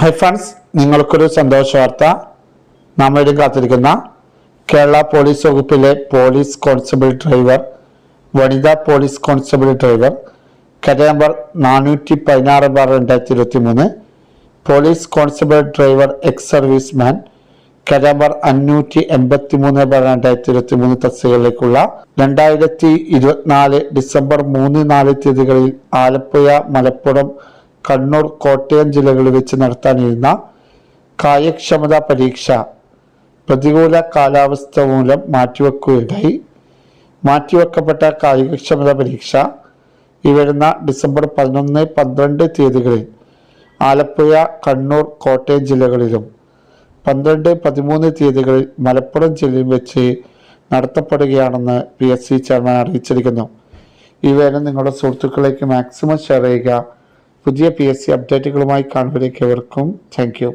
Hi friends, നിങ്ങൾക്കൊരു സന്തോഷ വാർത്ത. നാം എഴുതി കാത്തിരിക്കുന്ന കേരള പോലീസ് വകുപ്പിലെ പോലീസ് കോൺസ്റ്റബിൾ ഡ്രൈവർ, വനിതാ പോലീസ് കോൺസ്റ്റബിൾ ഡ്രൈവർ, കര number 416/2023, police constable driver ex service man, കര നമ്പർ 583/2023 തസ്തികകളിലേക്കുള്ള 2024 ഡിസംബർ 3-4 തീയതികളിൽ ആലപ്പുഴ, മലപ്പുറം, കണ്ണൂർ, കോട്ടയം ജില്ലകളിൽ വെച്ച് നടത്താനിരുന്ന കാര്യക്ഷമതാ പരീക്ഷ പ്രതികൂല കാലാവസ്ഥ മൂലം മാറ്റിവെക്കുകയുണ്ടായി. മാറ്റിവെക്കപ്പെട്ട കാര്യക്ഷമതാ പരീക്ഷ ഈ വരുന്ന ഡിസംബർ 11-12 തീയതികളിൽ ആലപ്പുഴ, കണ്ണൂർ, കോട്ടയം ജില്ലകളിലും 12-13 തീയതികളിൽ മലപ്പുറം ജില്ലയിൽ വെച്ച് നടത്തപ്പെടുകയാണെന്ന് PSC ചെയർമാൻ അറിയിച്ചിരിക്കുന്നു. ഈ വേണം നിങ്ങളുടെ സുഹൃത്തുക്കളിലേക്ക് മാക്സിമം ഷെയർ ചെയ്യുക. പുതിയ PSC അപ്ഡേറ്റുകളുമായി കാണുന്നവരേക്ക് ഏവർക്കും താങ്ക് യു.